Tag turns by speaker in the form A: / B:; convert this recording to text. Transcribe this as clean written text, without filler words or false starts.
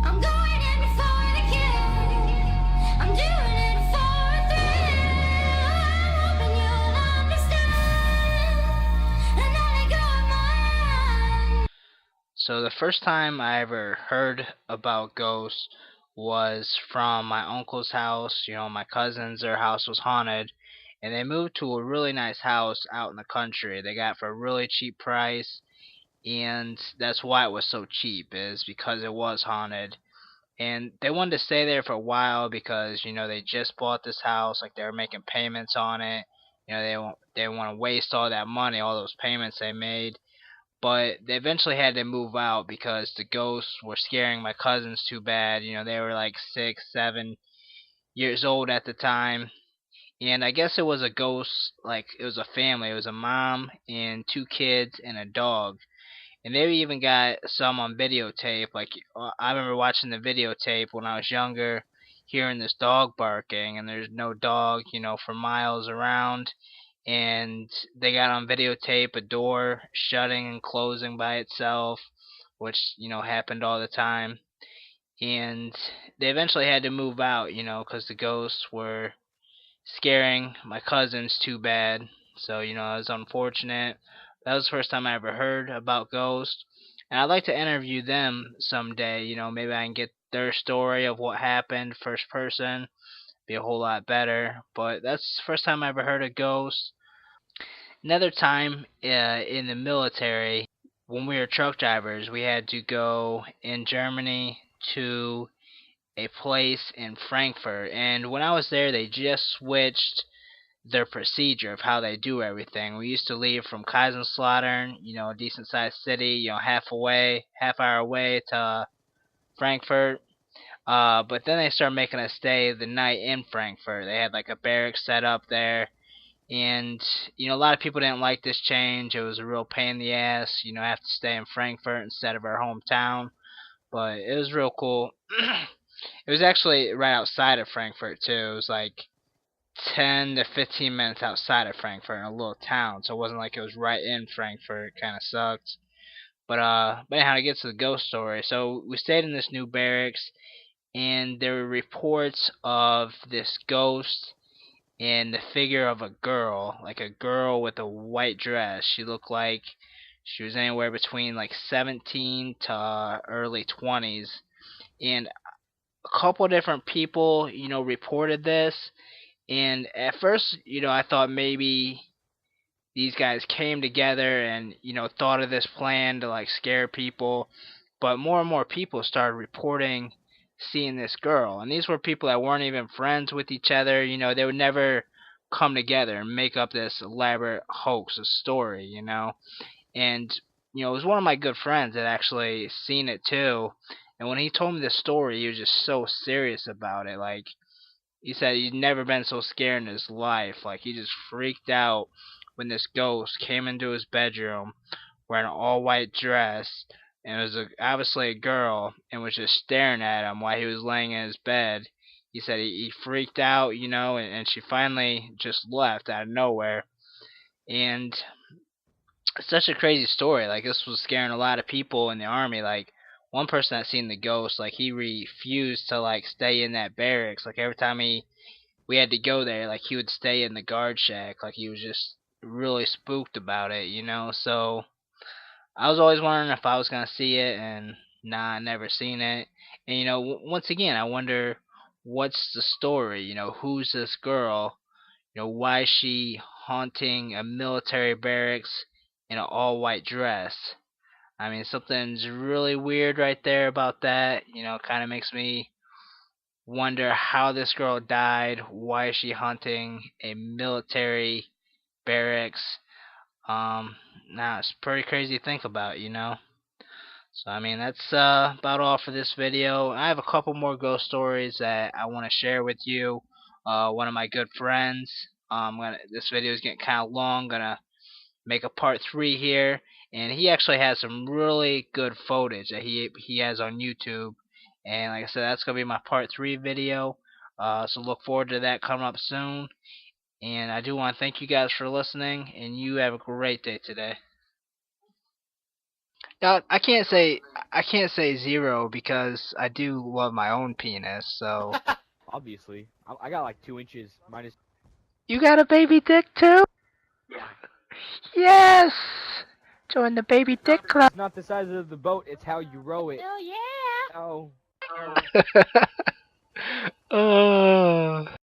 A: I'm going in for the kill. I'm doing it for a thrill. I'm hoping you'll understand. And I let go of my hand.
B: So the first time I ever heard about ghosts was from my uncle's house. My cousins, their house was haunted, and they moved to a really nice house out in the country. They got it for a really cheap price, and that's why it was so cheap, is because it was haunted. And they wanted to stay there for a while because they just bought this house, like they were making payments on it. They want to waste all that money, all those payments they made, but they eventually had to move out because the ghosts were scaring my cousins too bad. They were like 6, 7 years old at the time. And I guess it was a ghost, like it was a family. It was a mom and 2 kids and a dog. And they even got some on videotape. Like I remember watching the videotape when I was younger, hearing this dog barking, and there's no dog, for miles around. And they got on videotape a door shutting and closing by itself, which happened all the time. And they eventually had to move out, because the ghosts were scaring my cousins too bad. So it was unfortunate. That was the first time I ever heard about ghosts, and I'd like to interview them someday. Maybe I can get their story of what happened first person. Be a whole lot better. But that's the first time I ever heard of ghosts. Another time in the military, when we were truck drivers, we had to go in Germany to a place in Frankfurt. And when I was there, they just switched their procedure of how they do everything. We used to leave from Kaiserslautern, a decent sized city, half hour away to Frankfurt. But then they started making us stay the night in Frankfurt. They had like a barracks set up there, and a lot of people didn't like this change. It was a real pain in the ass. Have to stay in Frankfurt instead of our hometown, but it was real cool. It was actually right outside of Frankfurt too. It was like 10 to 15 minutes outside of Frankfurt in a little town, so it wasn't like it was right in Frankfurt. It kind of sucked. But anyhow, to get to the ghost story. So we stayed in this new barracks, and there were reports of this ghost in the figure of a girl, like a girl with a white dress. She looked like she was anywhere between like 17 to early 20s, and a couple different people, reported this. And at first, I thought maybe these guys came together and thought of this plan to like scare people, but more and more people started reporting seeing this girl, and these were people that weren't even friends with each other. They would never come together and make up this elaborate hoax, a story. And it was one of my good friends that actually seen it too, and when he told me the story, he was just so serious about it. Like, he said he'd never been so scared in his life. Like, he just freaked out when this ghost came into his bedroom wearing an all white dress, and it was obviously a girl, and was just staring at him while he was laying in his bed. He said he freaked out, and she finally just left out of nowhere. And it's such a crazy story. Like, this was scaring a lot of people in the army. Like, one person that seen the ghost, like, he refused to like stay in that barracks. Like, every time we had to go there, like, he would stay in the guard shack. Like, he was just really spooked about it. So I was always wondering if I was gonna see it, and nah, I never seen it. And once again, I wonder what's the story. Who's this girl? Why is she haunting a military barracks in an all white dress? I mean, something's really weird right there about that. Kind of makes me wonder how this girl died. Why is she hunting a military barracks? Now it's pretty crazy to think about. So I mean, that's about all for this video. I have a couple more ghost stories that I want to share with you. One of my good friends. This video is getting kind of long. Gonna make a part 3 here, and he actually has some really good footage that he has on YouTube. And like I said, that's gonna be my part 3 video. So look forward to that coming up soon. And I do want to thank you guys for listening, and you have a great day today. I can't say zero because I do love my own penis. So
C: Obviously, I got like 2 inches minus.
B: you got a baby dick too?
C: Yeah.
B: Yes. Join the baby dick club.
C: It's not the size of the boat; it's how you row it.
A: Oh yeah.
C: Oh.
B: Oh.